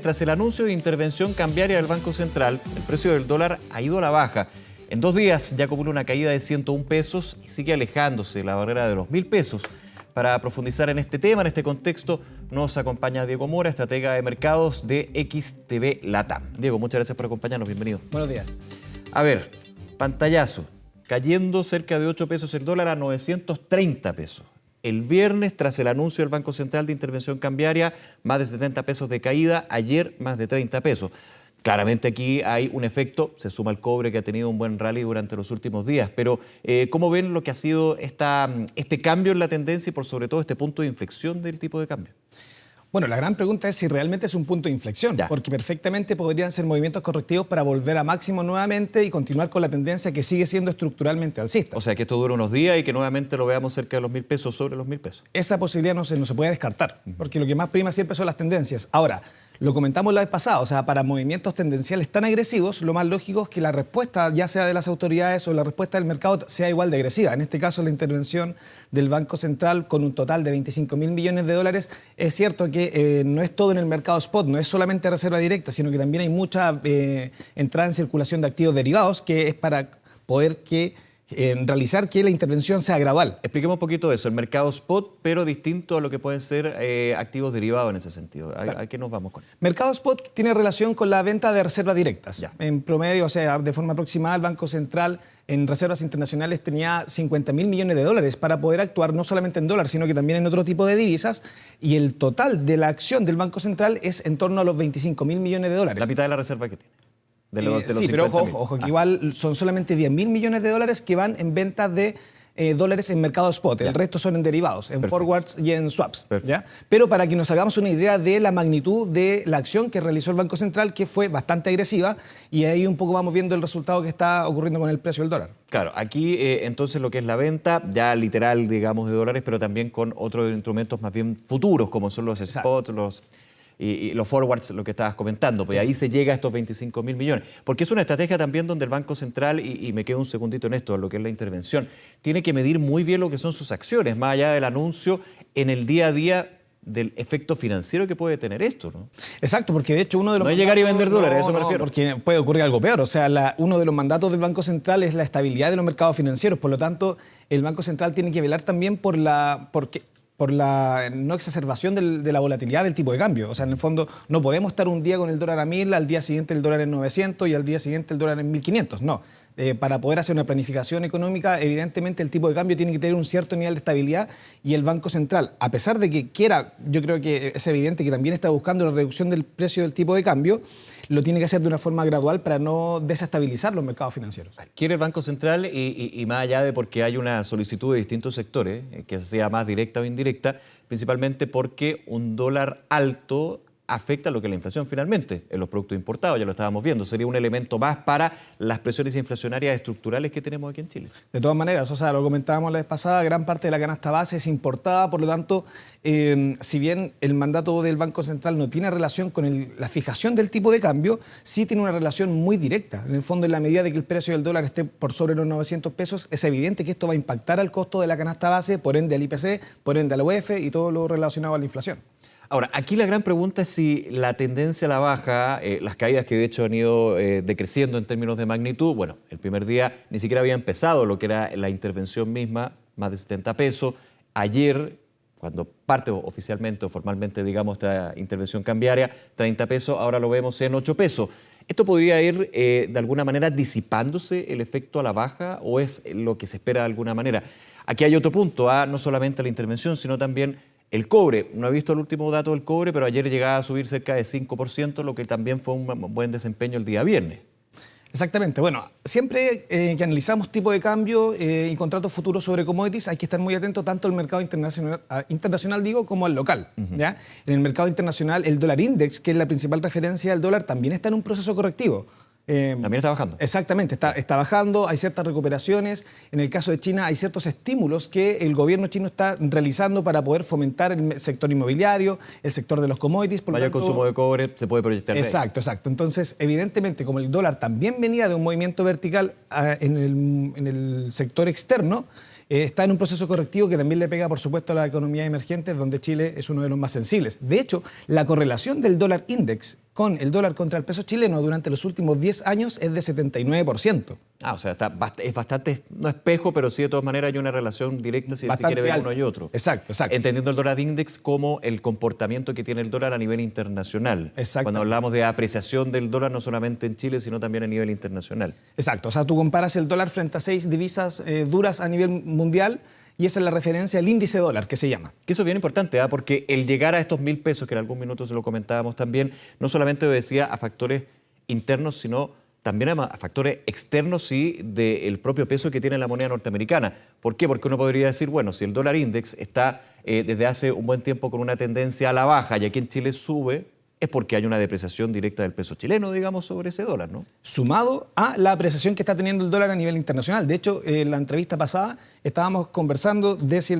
Tras el anuncio de intervención cambiaria del Banco Central, el precio del dólar ha ido a la baja. En 2 días ya acumula una caída de 101 pesos y sigue alejándose de la barrera de los 1.000 pesos. Para profundizar en este tema, en este contexto, nos acompaña Diego Mora, estratega de mercados de XTB Latam. Diego, muchas gracias por acompañarnos, bienvenido. Buenos días. A ver, pantallazo, cayendo cerca de 8 pesos el dólar a 930 pesos. El viernes, tras el anuncio del Banco Central de intervención cambiaria, más de 70 pesos de caída, ayer más de 30 pesos. Claramente aquí hay un efecto, se suma el cobre que ha tenido un buen rally durante los últimos días, pero ¿cómo ven lo que ha sido este cambio en la tendencia y por sobre todo este punto de inflexión del tipo de cambio? Bueno, la gran pregunta es si realmente es un punto de inflexión, porque perfectamente podrían ser movimientos correctivos para volver a máximo nuevamente y continuar con la tendencia que sigue siendo estructuralmente alcista. O sea, que esto dura unos días y que nuevamente lo veamos cerca de los 1.000 pesos, sobre los 1.000 pesos. Esa posibilidad no se puede descartar, porque lo que más prima siempre son las tendencias. Ahora, lo comentamos la vez pasada, o sea, para movimientos tendenciales tan agresivos, lo más lógico es que la respuesta, ya sea de las autoridades o la respuesta del mercado, sea igual de agresiva. En este caso, la intervención del Banco Central con un total de 25.000 millones de dólares, es cierto que no es todo en el mercado spot, no es solamente reserva directa, sino que también hay mucha entrada en circulación de activos derivados, que es para poder realizar que la intervención sea gradual. Expliquemos un poquito eso, el mercado spot, pero distinto a lo que pueden ser activos derivados en ese sentido. Claro. ¿A qué nos vamos con? Mercado spot tiene relación con la venta de reservas directas. Ya. En promedio, o sea, de forma aproximada, el Banco Central en reservas internacionales tenía 50.000 millones de dólares para poder actuar no solamente en dólar, sino que también en otro tipo de divisas, y el total de la acción del Banco Central es en torno a los 25.000 millones de dólares. La mitad de la reserva que tiene. De los sí, pero 50.000. ojo, que igual son solamente 10.000 millones de dólares que van en ventas de dólares en mercado spot. El resto son en derivados, en forwards y en swaps. ¿Ya? Pero para que nos hagamos una idea de la magnitud de la acción que realizó el Banco Central, que fue bastante agresiva, y ahí un poco vamos viendo el resultado que está ocurriendo con el precio del dólar. Claro, aquí entonces lo que es la venta, ya literal, digamos, de dólares, pero también con otros instrumentos más bien futuros, como son los spots, y los forwards, lo que estabas comentando, pues ahí se llega a estos 25.000 millones. Porque es una estrategia también donde el Banco Central, y me quedo un segundito en esto, lo que es la intervención, tiene que medir muy bien lo que son sus acciones, más allá del anuncio en el día a día del efecto financiero que puede tener esto, ¿no? Exacto, porque de hecho uno de los... No es llegar y vender dólares, a eso me refiero. Porque puede ocurrir algo peor. O sea, uno de los mandatos del Banco Central es la estabilidad de los mercados financieros. Por lo tanto, el Banco Central tiene que velar también por la no exacerbación de la volatilidad del tipo de cambio. O sea, en el fondo no podemos estar un día con el dólar a 1.000, al día siguiente el dólar en 900 y al día siguiente el dólar en 1.500. No. Para poder hacer una planificación económica, evidentemente el tipo de cambio tiene que tener un cierto nivel de estabilidad, y el Banco Central, a pesar de que quiera, yo creo que es evidente que también está buscando la reducción del precio del tipo de cambio, lo tiene que hacer de una forma gradual para no desestabilizar los mercados financieros. Quiere el Banco Central, y más allá de porque hay una solicitud de distintos sectores, que sea más directa o indirecta, principalmente porque un dólar alto afecta lo que es la inflación finalmente en los productos importados, ya lo estábamos viendo. Sería un elemento más para las presiones inflacionarias estructurales que tenemos aquí en Chile. De todas maneras, o sea, lo comentábamos la vez pasada, gran parte de la canasta base es importada, por lo tanto, si bien el mandato del Banco Central no tiene relación con la fijación del tipo de cambio, sí tiene una relación muy directa. En el fondo, en la medida de que el precio del dólar esté por sobre los 900 pesos, es evidente que esto va a impactar al costo de la canasta base, por ende al IPC, por ende al UF y todo lo relacionado a la inflación. Ahora, aquí la gran pregunta es si la tendencia a la baja, las caídas que de hecho han ido decreciendo en términos de magnitud, bueno, el primer día ni siquiera había empezado lo que era la intervención misma, más de 70 pesos. Ayer, cuando parte oficialmente o formalmente, digamos, esta intervención cambiaria, 30 pesos, ahora lo vemos en 8 pesos. ¿Esto podría ir de alguna manera disipándose el efecto a la baja o es lo que se espera de alguna manera? Aquí hay otro punto, no solamente la intervención, sino también el cobre. No he visto el último dato del cobre, pero ayer llegaba a subir cerca de 5%, lo que también fue un buen desempeño el día viernes. Exactamente. Bueno, siempre que analizamos tipo de cambio y contratos futuros sobre commodities, hay que estar muy atento tanto al mercado internacional como al local. ¿Ya? En el mercado internacional, el dólar index, que es la principal referencia del dólar, también está en un proceso correctivo. También está bajando. Exactamente, está bajando, hay ciertas recuperaciones. En el caso de China hay ciertos estímulos que el gobierno chino está realizando para poder fomentar el sector inmobiliario, el sector de los commodities. Mayor consumo de cobre se puede proyectar. Exacto. Entonces, evidentemente, como el dólar también venía de un movimiento vertical en el sector externo, está en un proceso correctivo que también le pega, por supuesto, a la economía emergente, donde Chile es uno de los más sensibles. De hecho, la correlación del dólar index con el dólar contra el peso chileno durante los últimos 10 años es de 79%. O sea, es bastante, no espejo, pero sí de todas maneras hay una relación directa si se quiere ver uno y otro. Exacto, exacto. Entendiendo el dólar index como el comportamiento que tiene el dólar a nivel internacional. Cuando hablamos de apreciación del dólar, no solamente en Chile, sino también a nivel internacional. Exacto, o sea, tú comparas el dólar frente a 6 divisas duras a nivel mundial y esa es la referencia al índice dólar, que se llama. Que eso es bien importante, porque el llegar a estos 1.000 pesos, que en algún minuto se lo comentábamos también, no solamente obedecía a factores internos, sino también a factores externos y del propio peso que tiene la moneda norteamericana. ¿Por qué? Porque uno podría decir, bueno, si el dólar index está desde hace un buen tiempo con una tendencia a la baja y aquí en Chile sube, es porque hay una depreciación directa del peso chileno, digamos, sobre ese dólar, ¿no? Sumado a la apreciación que está teniendo el dólar a nivel internacional. De hecho, en la entrevista pasada estábamos conversando de si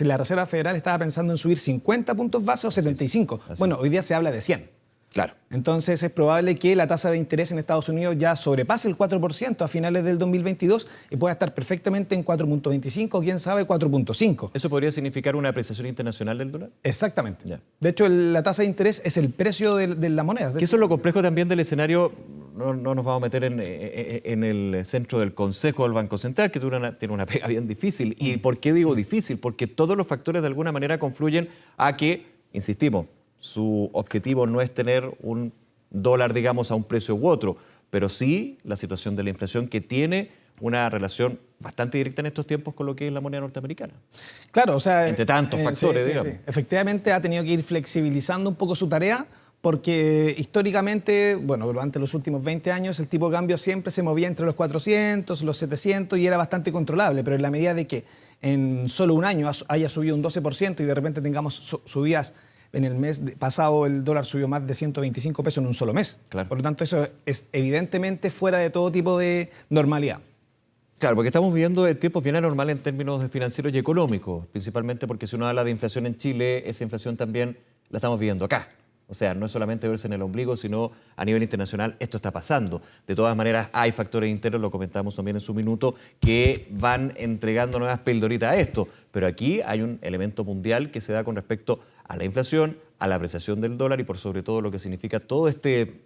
la Reserva Federal estaba pensando en subir 50 puntos base o 75. Bueno, hoy día se habla de 100. Claro. Entonces es probable que la tasa de interés en Estados Unidos ya sobrepase el 4% a finales del 2022 y pueda estar perfectamente en 4.25, quién sabe 4.5. ¿Eso podría significar una apreciación internacional del dólar? Exactamente. Ya. De hecho, la tasa de interés es el precio de la moneda. Que eso es lo complejo también del escenario. No nos vamos a meter en el centro del Consejo del Banco Central, que tiene una pega bien difícil. ¿Y por qué digo difícil? Porque todos los factores de alguna manera confluyen a que, insistimos, su objetivo no es tener un dólar, digamos, a un precio u otro, pero sí la situación de la inflación que tiene una relación bastante directa en estos tiempos con lo que es la moneda norteamericana. Claro, o sea... Entre tantos factores, sí, digamos. Sí. Efectivamente ha tenido que ir flexibilizando un poco su tarea porque históricamente, bueno, durante los últimos 20 años el tipo de cambio siempre se movía entre los 400, los 700 y era bastante controlable, pero en la medida de que en solo un año haya subido un 12% y de repente tengamos subidas. En el mes pasado el dólar subió más de 125 pesos en un solo mes. Claro. Por lo tanto, eso es evidentemente fuera de todo tipo de normalidad. Claro, porque estamos viviendo tiempos bien anormales en términos financieros y económicos, principalmente porque si uno habla de inflación en Chile, esa inflación también la estamos viviendo acá. O sea, no es solamente verse en el ombligo, sino a nivel internacional esto está pasando. De todas maneras, hay factores internos, lo comentamos también en su minuto, que van entregando nuevas pildoritas a esto. Pero aquí hay un elemento mundial que se da con respecto a la inflación, a la apreciación del dólar y por sobre todo lo que significa todo este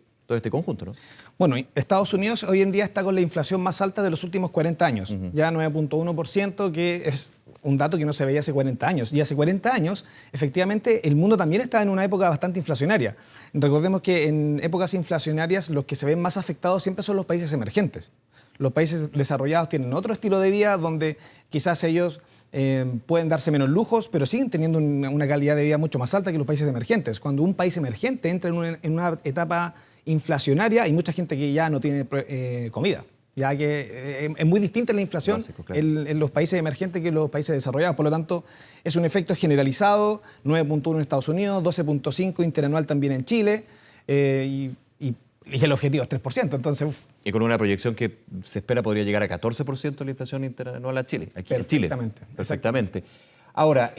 conjunto, ¿no? Bueno, Estados Unidos hoy en día está con la inflación más alta de los últimos 40 años, ya 9.1%, que es un dato que no se veía hace 40 años. Y hace 40 años, efectivamente, el mundo también estaba en una época bastante inflacionaria. Recordemos que en épocas inflacionarias los que se ven más afectados siempre son los países emergentes. Los países desarrollados tienen otro estilo de vida donde quizás ellos pueden darse menos lujos, pero siguen teniendo una calidad de vida mucho más alta que los países emergentes. Cuando un país emergente entra en una etapa inflacionaria, hay mucha gente que ya no tiene comida, ya que es muy distinta la inflación básico, claro, en los países emergentes que en los países desarrollados. Por lo tanto, es un efecto generalizado, 9.1 en Estados Unidos, 12.5 interanual también en Chile, y el objetivo es 3%, entonces... Y con una proyección que se espera podría llegar a 14% la inflación interanual a Chile, aquí en Chile. Perfectamente. Ahora,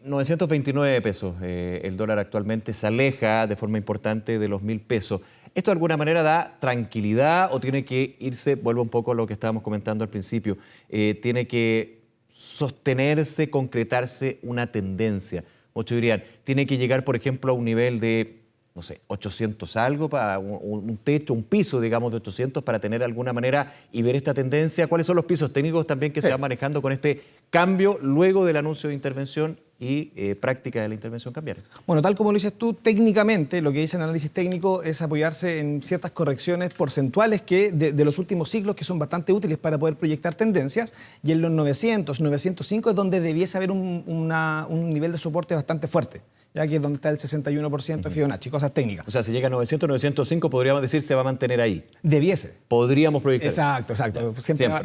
929 pesos el dólar actualmente se aleja de forma importante de los 1.000 pesos. ¿Esto de alguna manera da tranquilidad o tiene que irse, vuelvo un poco a lo que estábamos comentando al principio, tiene que sostenerse, concretarse una tendencia? Muchos dirían, tiene que llegar, por ejemplo, a un nivel de, no sé, 800 algo, para un techo, un piso, digamos, de 800 para tener alguna manera y ver esta tendencia. ¿Cuáles son los pisos técnicos también que se van manejando con este cambio luego del anuncio de intervención y práctica de la intervención cambiaria? Bueno, tal como lo dices tú, técnicamente lo que dice el análisis técnico es apoyarse en ciertas correcciones porcentuales que de los últimos ciclos que son bastante útiles para poder proyectar tendencias, y en los 900, 905 es donde debiese haber un nivel de soporte bastante fuerte, ya que es donde está el 61% de Fibonacci, cosas técnicas. O sea, si llega a 900, 905, podríamos decir se va a mantener ahí. Debiese. Podríamos proyectar. Exacto.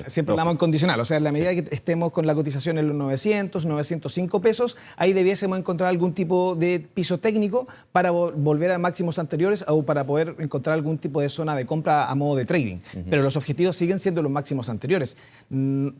Siempre hablamos en condicional. O sea, en la medida que estemos con la cotización en los 900, 905 pesos, ahí debiésemos encontrar algún tipo de piso técnico para volver a máximos anteriores o para poder encontrar algún tipo de zona de compra a modo de trading. Pero los objetivos siguen siendo los máximos anteriores.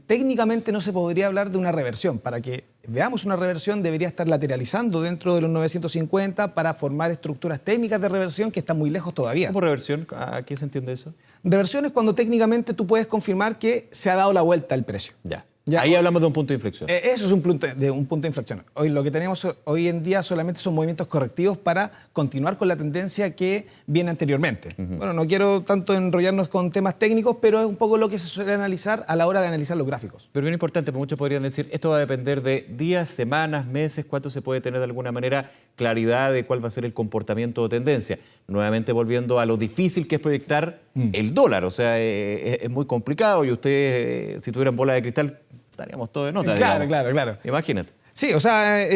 Técnicamente no se podría hablar de una reversión. Para que veamos una reversión, debería estar lateralizando dentro de los 950 para formar estructuras técnicas de reversión que están muy lejos todavía. ¿Cómo reversión? ¿A qué se entiende eso? Reversión es cuando técnicamente tú puedes confirmar que se ha dado la vuelta al precio. Ya. Ya, Ahí hablamos de un punto de inflexión. Eso es un punto de inflexión. Hoy lo que tenemos hoy en día solamente son movimientos correctivos para continuar con la tendencia que viene anteriormente. Bueno, no quiero tanto enrollarnos con temas técnicos, pero es un poco lo que se suele analizar a la hora de analizar los gráficos. Pero bien importante, porque muchos podrían decir, esto va a depender de días, semanas, meses, cuánto se puede tener de alguna manera claridad de cuál va a ser el comportamiento o tendencia. Nuevamente volviendo a lo difícil que es proyectar el dólar, o sea, es muy complicado y ustedes, si tuvieran bola de cristal, estaríamos todos de nota. Claro. Imagínate. Sí, o sea,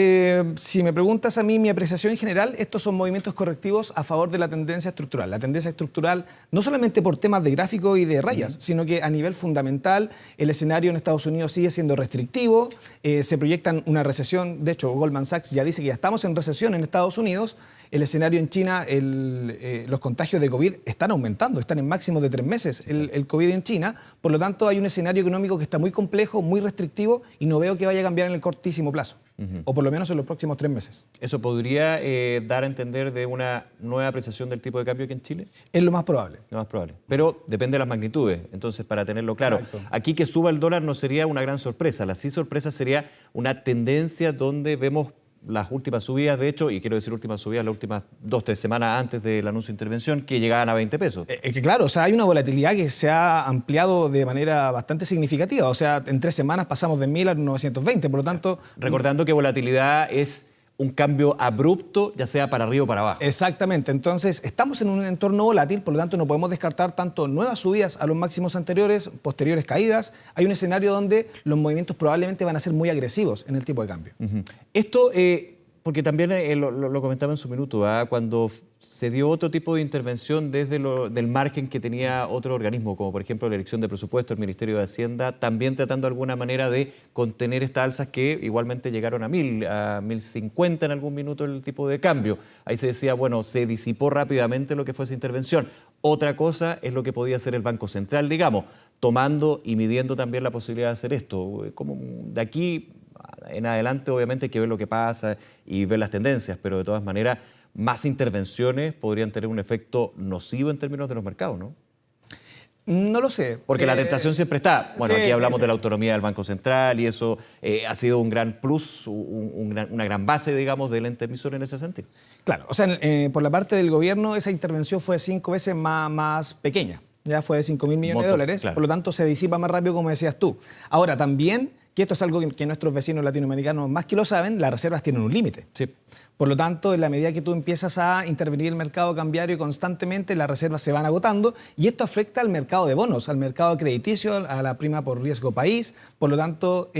si me preguntas a mí mi apreciación en general, estos son movimientos correctivos a favor de la tendencia estructural. La tendencia estructural, no solamente por temas de gráfico y de rayas, sino que a nivel fundamental el escenario en Estados Unidos sigue siendo restrictivo, se proyectan una recesión, de hecho Goldman Sachs ya dice que ya estamos en recesión en Estados Unidos, el escenario en China, los contagios de COVID están aumentando, están en máximos de 3 meses el COVID en China, por lo tanto hay un escenario económico que está muy complejo, muy restrictivo y no veo que vaya a cambiar en el cortísimo plazo. O por lo menos en los próximos 3 meses. ¿Eso podría dar a entender de una nueva apreciación del tipo de cambio aquí en Chile? Es lo más probable. Lo más probable. Pero depende de las magnitudes, entonces para tenerlo claro. Exacto. Aquí que suba el dólar no sería una gran sorpresa. La sí sorpresa sería una tendencia donde vemos las últimas subidas, de hecho, y quiero decir últimas subidas, las últimas 2 o 3 semanas antes del anuncio de intervención, que llegaban a 20 pesos. Es que claro, o sea, hay una volatilidad que se ha ampliado de manera bastante significativa. O sea, en 3 semanas pasamos de 1.000 a 920, por lo tanto... Recordando que volatilidad es un cambio abrupto, ya sea para arriba o para abajo. Exactamente, entonces estamos en un entorno volátil, por lo tanto no podemos descartar tanto nuevas subidas a los máximos anteriores, posteriores caídas. Hay un escenario donde los movimientos probablemente van a ser muy agresivos en el tipo de cambio. Esto, porque también lo comentaba en su minuto, cuando se dio otro tipo de intervención desde del margen que tenía otro organismo, como por ejemplo la elección de presupuesto, el Ministerio de Hacienda, también tratando de alguna manera de contener estas alzas que igualmente llegaron a 1.000, a 1.050 en algún minuto el tipo de cambio. Ahí se decía, bueno, se disipó rápidamente lo que fue esa intervención. Otra cosa es lo que podía hacer el Banco Central, digamos, tomando y midiendo también la posibilidad de hacer esto. Como de aquí en adelante obviamente hay que ver lo que pasa y ver las tendencias, pero de todas maneras más intervenciones podrían tener un efecto nocivo en términos de los mercados, ¿no? No lo sé. Porque la tentación siempre está. Bueno, sí, aquí hablamos sí. de la autonomía del Banco Central y eso ha sido un gran plus, una gran base, digamos, del ente emisor en ese sentido. Claro, o sea, por la parte del gobierno esa intervención fue 5 veces más pequeña. Ya fue de 5.000 millones de dólares, claro. Por lo tanto se disipa más rápido, como decías tú. Ahora, también, que esto es algo que nuestros vecinos latinoamericanos más que lo saben, las reservas tienen un límite. Sí. Por lo tanto, en la medida que tú empiezas a intervenir el mercado cambiario constantemente, las reservas se van agotando y esto afecta al mercado de bonos, al mercado crediticio, a la prima por riesgo país. Por lo tanto,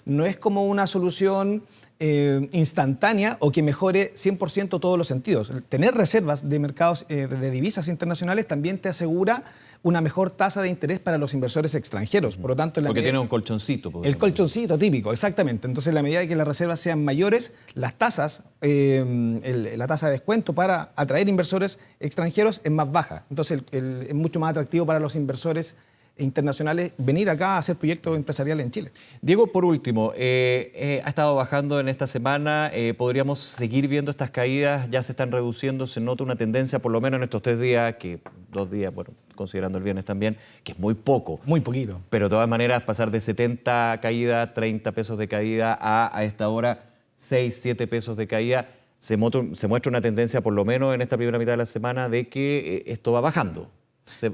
no es como una solución instantánea o que mejore 100% todos los sentidos. Tener reservas de mercados de divisas internacionales también te asegura una mejor tasa de interés para los inversores extranjeros. Por lo tanto, Porque tiene un colchoncito. El colchoncito típico, exactamente. Entonces, en la medida que las reservas sean mayores, las tasas, la tasa de descuento para atraer inversores extranjeros es más baja. Entonces, es mucho más atractivo para los inversores internacionales venir acá a hacer proyectos empresariales en Chile. Diego, por último, ha estado bajando en esta semana, podríamos seguir viendo estas caídas, ya se están reduciendo, se nota una tendencia, por lo menos en estos 3 días, que 2 días, bueno, considerando el viernes también, que es muy poco. Muy poquito. Pero de todas maneras, pasar de 70 caída, 30 pesos de caída, a esta hora 6, 7 pesos de caída, se muestra una tendencia, por lo menos en esta primera mitad de la semana, de que esto va bajando.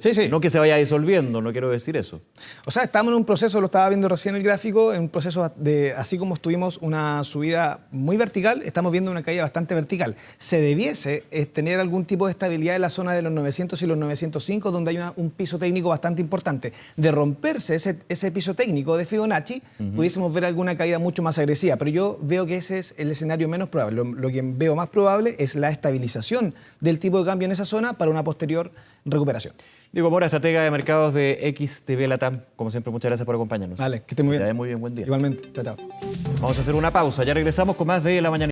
Sí. No que se vaya disolviendo, no quiero decir eso. O sea, estamos en un proceso, lo estaba viendo recién el gráfico, en un proceso de, así como tuvimos una subida muy vertical, estamos viendo una caída bastante vertical. Se debiese tener algún tipo de estabilidad en la zona de los 900 y los 905, donde hay un piso técnico bastante importante. De romperse ese piso técnico de Fibonacci, pudiésemos ver alguna caída mucho más agresiva, pero yo veo que ese es el escenario menos probable. Lo que veo más probable es la estabilización del tipo de cambio en esa zona para una posterior recuperación. Diego Mora, estratega de mercados de XTB Latam. Como siempre, muchas gracias por acompañarnos. Vale, que esté muy bien. Que te vaya muy bien, buen día. Igualmente, chao. Vamos a hacer una pausa, ya regresamos con más de La Mañana.